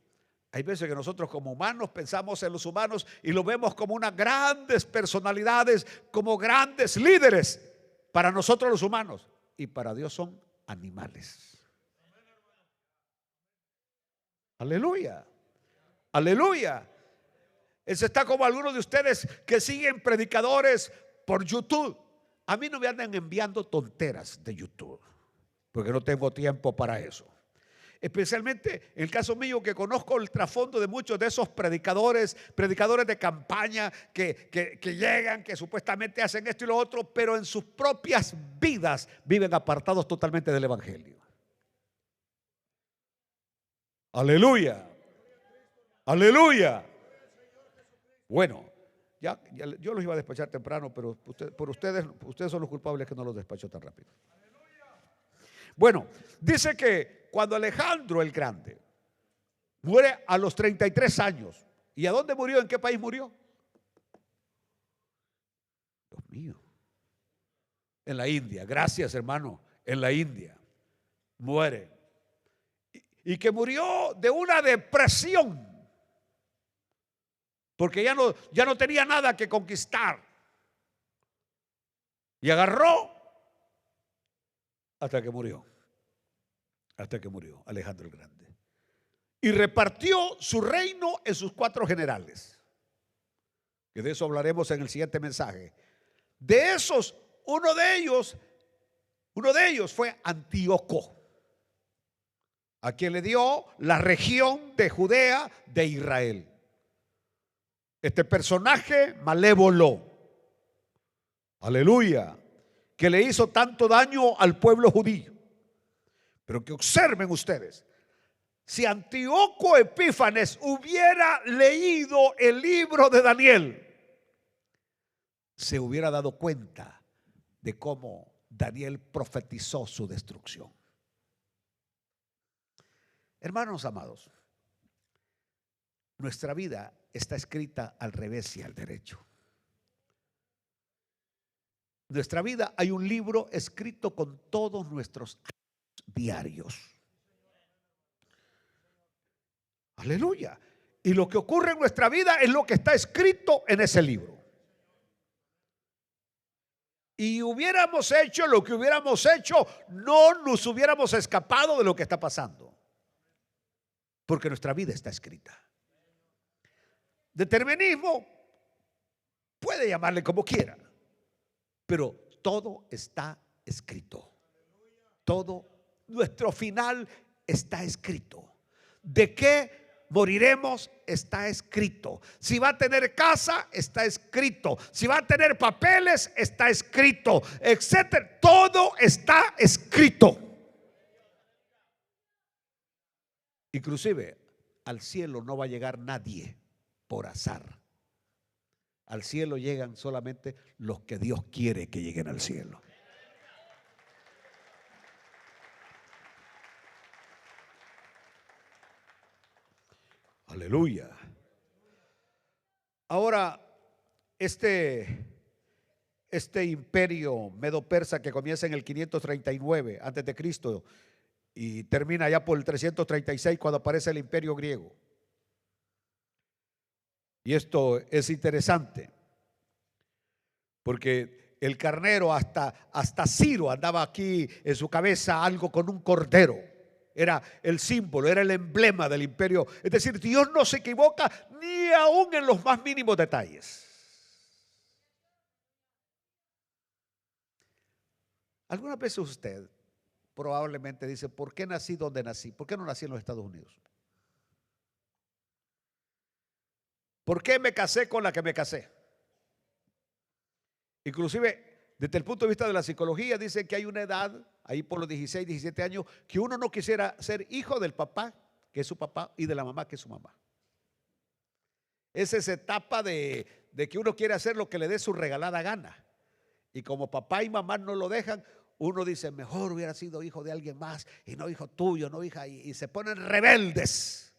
hay veces que nosotros como humanos pensamos en los humanos y los vemos como unas grandes personalidades, como grandes líderes para nosotros los humanos, y para Dios son animales. Aleluya, aleluya. Eso está como algunos de ustedes que siguen predicadores por YouTube. A mí no me andan enviando tonteras de YouTube, porque no tengo tiempo para eso. Especialmente en el caso mío, que conozco el trasfondo de muchos de esos predicadores de campaña que llegan, que supuestamente hacen esto y lo otro, pero en sus propias vidas viven apartados totalmente del evangelio. Aleluya, aleluya. Bueno, ya yo los iba a despachar temprano, pero ustedes son los culpables que no los despacho tan rápido. Bueno, dice que cuando Alejandro el Grande muere a los 33 años, ¿y a dónde murió? ¿En qué país murió? Dios mío. En la India. Gracias, hermano. En la India muere. Y que murió de una depresión. porque ya no tenía nada que conquistar. Y agarró hasta que murió Alejandro el Grande. Y repartió su reino en sus 4 generales, que de eso hablaremos en el siguiente mensaje. De esos, uno de ellos fue Antíoco, a quien le dio la región de Judea de Israel. Este personaje malévolo, aleluya, que le hizo tanto daño al pueblo judío. Pero que observen ustedes, si Antíoco Epífanes hubiera leído el libro de Daniel, se hubiera dado cuenta de cómo Daniel profetizó su destrucción. Hermanos amados, nuestra vida está escrita al revés y al derecho. Nuestra vida, hay un libro escrito con todos nuestros actos diarios. Aleluya. Y lo que ocurre en nuestra vida es lo que está escrito en ese libro. Y hubiéramos hecho lo que hubiéramos hecho, no nos hubiéramos escapado de lo que está pasando, porque nuestra vida está escrita. Determinismo, puede llamarle como quiera, pero todo está escrito. Todo, nuestro final está escrito. ¿De qué moriremos? Está escrito. Si va a tener casa, está escrito. Si va a tener papeles, está escrito, etcétera. Todo está escrito. Inclusive al cielo no va a llegar nadie por azar. Al cielo llegan solamente los que Dios quiere que lleguen al cielo. Aleluya. Ahora, este imperio medo-persa que comienza en el 539 antes de Cristo y termina ya por el 336 cuando aparece el imperio griego. Y esto es interesante porque el carnero hasta Ciro andaba aquí en su cabeza algo con un cordero. Era el símbolo, era el emblema del imperio. Es decir, Dios no se equivoca ni aún en los más mínimos detalles. Algunas veces usted probablemente dice: ¿por qué nací donde nací? ¿Por qué no nací en los Estados Unidos? ¿Por qué me casé con la que me casé? Inclusive, desde el punto de vista de la psicología, dicen que hay una edad, ahí por los 16, 17 años, que uno no quisiera ser hijo del papá, que es su papá, y de la mamá, que es su mamá. Es esa etapa de que uno quiere hacer lo que le dé su regalada gana. Y como papá y mamá no lo dejan, uno dice: mejor hubiera sido hijo de alguien más y no hijo tuyo, no hija, y se ponen rebeldes.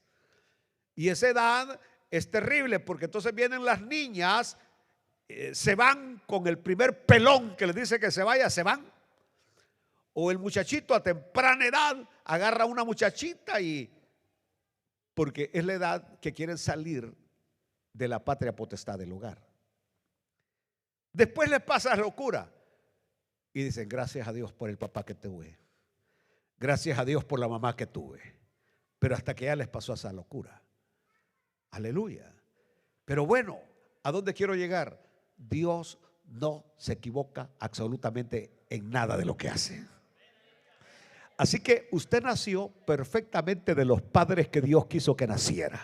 Y esa edad es terrible, porque entonces vienen las niñas, se van con el primer pelón que les dice que se vaya, se van. O el muchachito a temprana edad agarra a una muchachita, y porque es la edad que quieren salir de la patria potestad del hogar. Después les pasa la locura y dicen: gracias a Dios por el papá que tuve, gracias a Dios por la mamá que tuve. Pero hasta que ya les pasó esa locura. Aleluya. Pero bueno, ¿a dónde quiero llegar? Dios no se equivoca absolutamente en nada de lo que hace. Así que usted nació perfectamente de los padres que Dios quiso que naciera.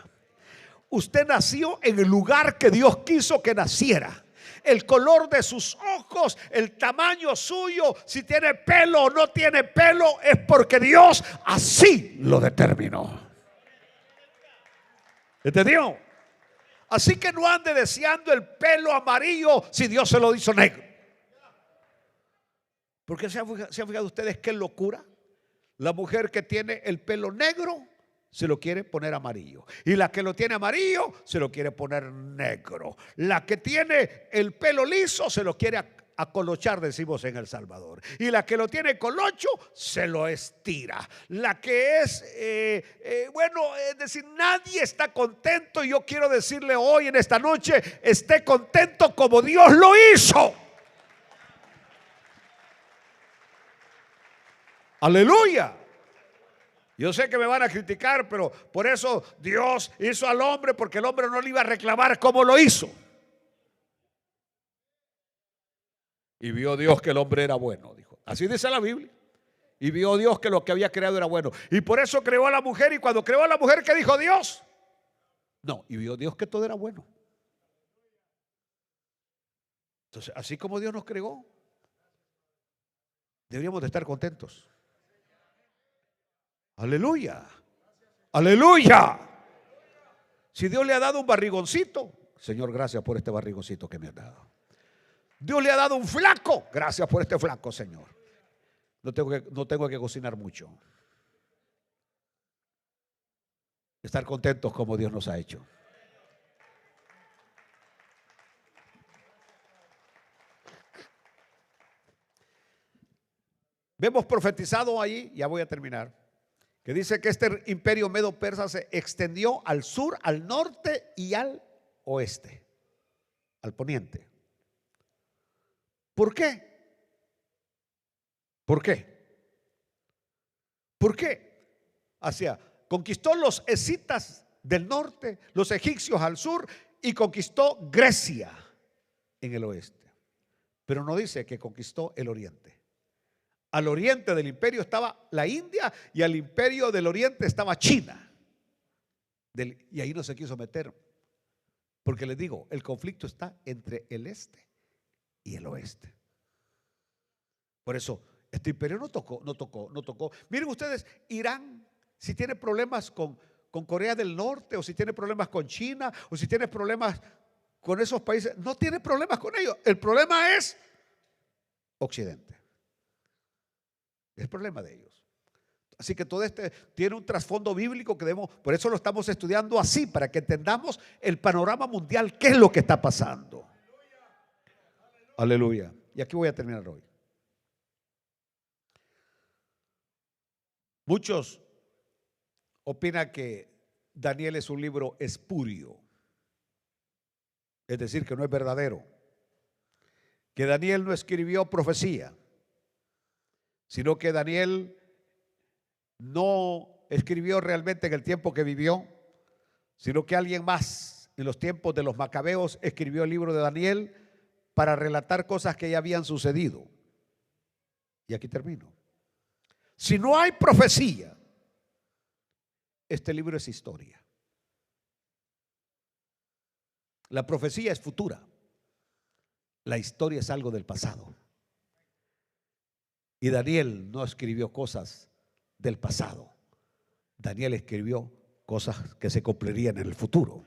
Usted nació en el lugar que Dios quiso que naciera. El color de sus ojos, el tamaño suyo, si tiene pelo o no tiene pelo, es porque Dios así lo determinó. ¿Entendió? Así que no ande deseando el pelo amarillo si Dios se lo hizo negro. Porque ¿se han fijado ustedes qué locura? La mujer que tiene el pelo negro se lo quiere poner amarillo, y la que lo tiene amarillo se lo quiere poner negro. La que tiene el pelo liso se lo quiere acolochar, decimos en El Salvador. Y la que lo tiene colocho, se lo estira. La que es, es decir, nadie está contento. Y yo quiero decirle hoy en esta noche, esté contento como Dios lo hizo. Aleluya. Yo sé que me van a criticar, pero por eso Dios hizo al hombre, porque el hombre no le iba a reclamar como lo hizo. Y vio Dios que el hombre era bueno, dijo. Así dice la Biblia. Y vio Dios que lo que había creado era bueno. Y por eso creó a la mujer. Y cuando creó a la mujer, ¿qué dijo Dios? No, y vio Dios que todo era bueno. Entonces, así como Dios nos creó, deberíamos de estar contentos. Aleluya. Aleluya. Si Dios le ha dado un barrigoncito, Señor, gracias por este barrigoncito que me has dado. Dios le ha dado un flaco, gracias por este flaco, Señor. No tengo que cocinar mucho. Estar contentos como Dios nos ha hecho. Vemos profetizado ahí, ya voy a terminar, que dice que este imperio medo-persa se extendió al sur, al norte y al oeste, al poniente. ¿Por qué? ¿Por qué? ¿Por qué? Conquistó los escitas del norte, los egipcios al sur y conquistó Grecia en el oeste. Pero no dice que conquistó el oriente. Al oriente del imperio estaba la India y al imperio del oriente estaba China. Y ahí no se quiso meter. Porque les digo, el conflicto está entre el este y el oeste. Por eso, este imperio no tocó. Miren ustedes, Irán, si tiene problemas con Corea del Norte, o si tiene problemas con China, o si tiene problemas con esos países, no tiene problemas con ellos. El problema es Occidente. Es el problema de ellos. Así que todo este tiene un trasfondo bíblico que debemos, por eso lo estamos estudiando así, para que entendamos el panorama mundial, qué es lo que está pasando. Aleluya. Y aquí voy a terminar hoy. Muchos opinan que Daniel es un libro espurio, es decir, que no es verdadero, que Daniel no escribió profecía, sino que Daniel no escribió realmente en el tiempo que vivió, sino que alguien más en los tiempos de los macabeos escribió el libro de Daniel para relatar cosas que ya habían sucedido. Y aquí termino. Si no hay profecía, este libro es historia. La profecía es futura. La historia es algo del pasado. Y Daniel no escribió cosas del pasado. Daniel escribió cosas que se cumplirían en el futuro.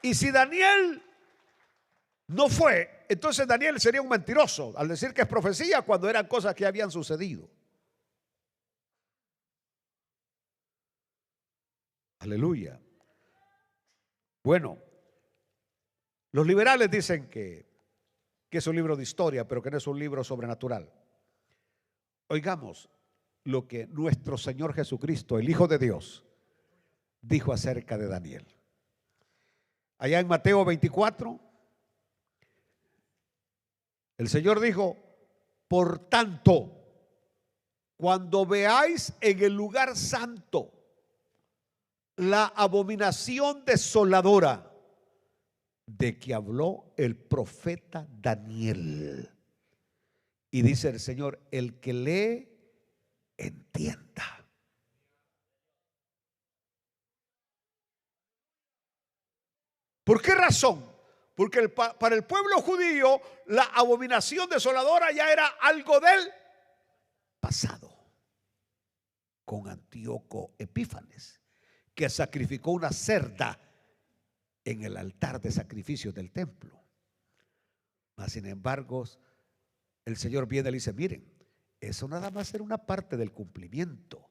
Y si Daniel no fue, entonces Daniel sería un mentiroso al decir que es profecía cuando eran cosas que habían sucedido. Aleluya. Bueno, los liberales dicen que es un libro de historia, pero que no es un libro sobrenatural. Oigamos lo que nuestro Señor Jesucristo, el Hijo de Dios, dijo acerca de Daniel. Allá en Mateo 24, el Señor dijo: por tanto, cuando veáis en el lugar santo la abominación desoladora de que habló el profeta Daniel. Y dice el Señor: el que lee, entienda. ¿Por qué razón? Porque para el pueblo judío la abominación desoladora ya era algo del pasado. Con Antíoco Epífanes, que sacrificó una cerda en el altar de sacrificios del templo. Mas sin embargo, el Señor viene y le dice: miren, eso nada más era una parte del cumplimiento,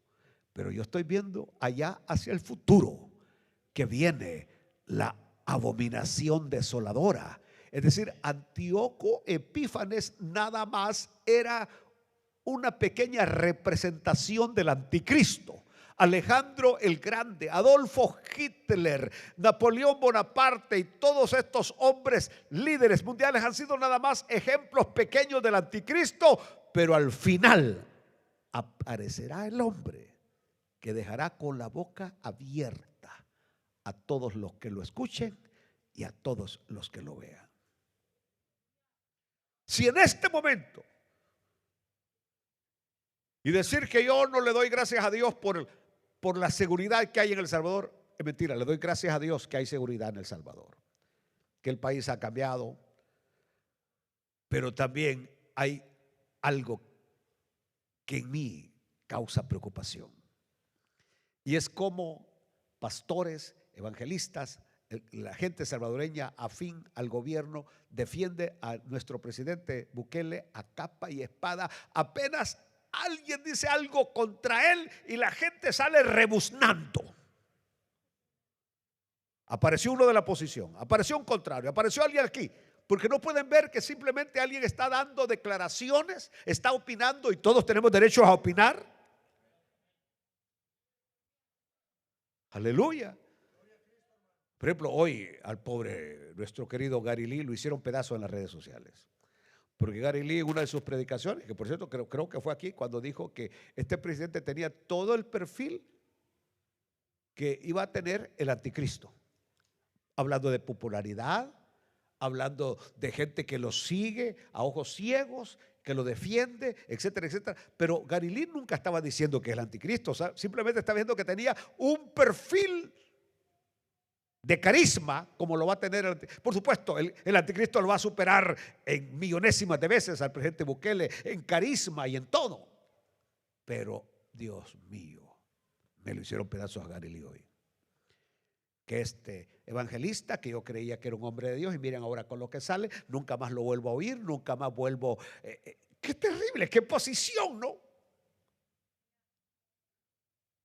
pero yo estoy viendo allá hacia el futuro que viene la abominación desoladora. Es decir, Antíoco Epífanes nada más era una pequeña representación del anticristo. Alejandro el Grande, Adolfo Hitler, Napoleón Bonaparte y todos estos hombres líderes mundiales han sido nada más ejemplos pequeños del anticristo, pero al final aparecerá el hombre que dejará con la boca abierta a todos los que lo escuchen y a todos los que lo vean. Si en este momento, y decir que yo no le doy gracias a Dios por la seguridad que hay en El Salvador, es mentira. Le doy gracias a Dios que hay seguridad en El Salvador, que el país ha cambiado, pero también hay algo que en mí causa preocupación, y es como pastores, evangelistas, la gente salvadoreña afín al gobierno defiende a nuestro presidente Bukele a capa y espada. Apenas alguien dice algo contra él y la gente sale rebuznando. Apareció uno de la oposición, apareció un contrario, apareció alguien aquí, porque no pueden ver que simplemente alguien está dando declaraciones, está opinando, y todos tenemos derecho a opinar. Aleluya. Por ejemplo, hoy al pobre, nuestro querido Gary Lee, lo hicieron pedazo en las redes sociales. Porque Gary Lee, en una de sus predicaciones, que por cierto creo que fue aquí, cuando dijo que este presidente tenía todo el perfil que iba a tener el anticristo, hablando de popularidad, hablando de gente que lo sigue a ojos ciegos, que lo defiende, etcétera, etcétera. Pero Gary Lee nunca estaba diciendo que es el anticristo, o sea, simplemente estaba diciendo que tenía un perfil de carisma, como lo va a tener. Por supuesto, el anticristo lo va a superar en millonésimas de veces al presidente Bukele en carisma y en todo. Pero Dios mío, me lo hicieron pedazos a Gary Lee hoy. Que este evangelista, que yo creía que era un hombre de Dios, y miren ahora con lo que sale, nunca más lo vuelvo a oír, nunca más vuelvo. Qué terrible, qué posición, ¿no?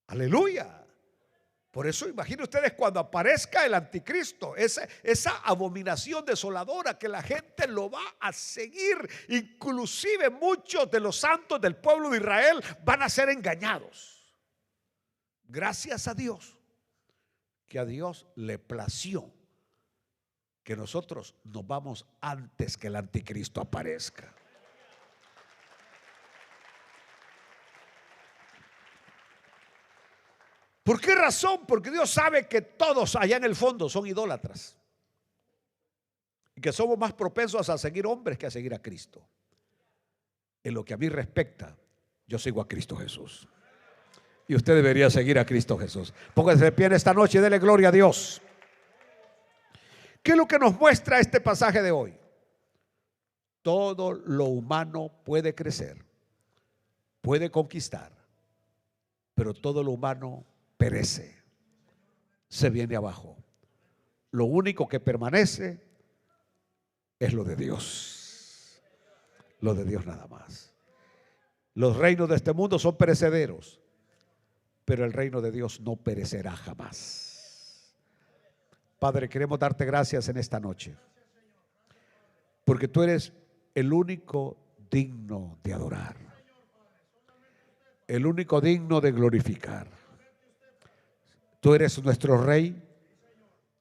Aleluya. Por eso imaginen ustedes cuando aparezca el anticristo, esa abominación desoladora, que la gente lo va a seguir. Inclusive muchos de los santos del pueblo de Israel van a ser engañados. Gracias a Dios, que a Dios le plació que nosotros nos vamos antes que el anticristo aparezca. ¿Por qué razón? Porque Dios sabe que todos allá en el fondo son idólatras y que somos más propensos a seguir hombres que a seguir a Cristo. En lo que a mí respecta, yo sigo a Cristo Jesús, y usted debería seguir a Cristo Jesús. Póngase de pie en esta noche y dele gloria a Dios. ¿Qué es lo que nos muestra este pasaje de hoy? Todo lo humano puede crecer, puede conquistar, pero todo lo humano perece, se viene abajo. Lo único que permanece es lo de Dios, lo de Dios nada más. Los reinos de este mundo son perecederos, pero el reino de Dios no perecerá jamás. Padre, queremos darte gracias en esta noche, porque tú eres el único digno de adorar, el único digno de glorificar. Tú eres nuestro Rey,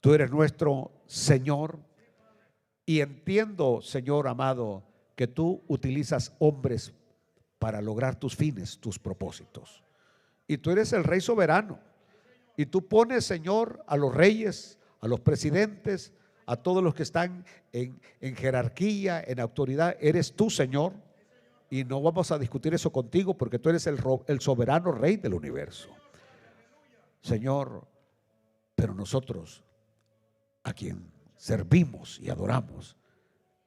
tú eres nuestro Señor, y entiendo, Señor amado, que tú utilizas hombres para lograr tus fines, tus propósitos. Y tú eres el Rey soberano, y tú pones, Señor, a los reyes, a los presidentes, a todos los que están en jerarquía, en autoridad. Eres tú, Señor, y no vamos a discutir eso contigo, porque tú eres el soberano Rey del universo, Señor. Pero nosotros, a quien servimos y adoramos,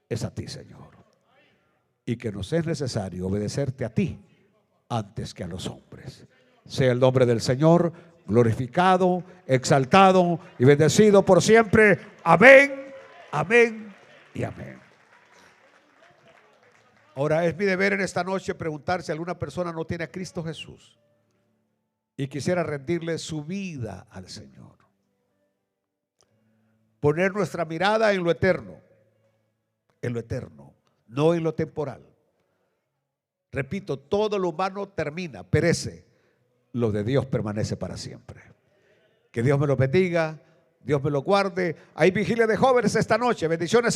es a ti, Señor, y que nos es necesario obedecerte a ti antes que a los hombres. Sea el nombre del Señor glorificado, exaltado y bendecido por siempre. Amén, amén y amén. Ahora es mi deber en esta noche preguntar si alguna persona no tiene a Cristo Jesús y quisiera rendirle su vida al Señor. Poner nuestra mirada en lo eterno en lo eterno, no en lo temporal. Repito, todo lo humano termina, perece. Lo de Dios permanece para siempre. Que Dios me lo bendiga, Dios me lo guarde. Hay vigilia de jóvenes esta noche. Bendiciones.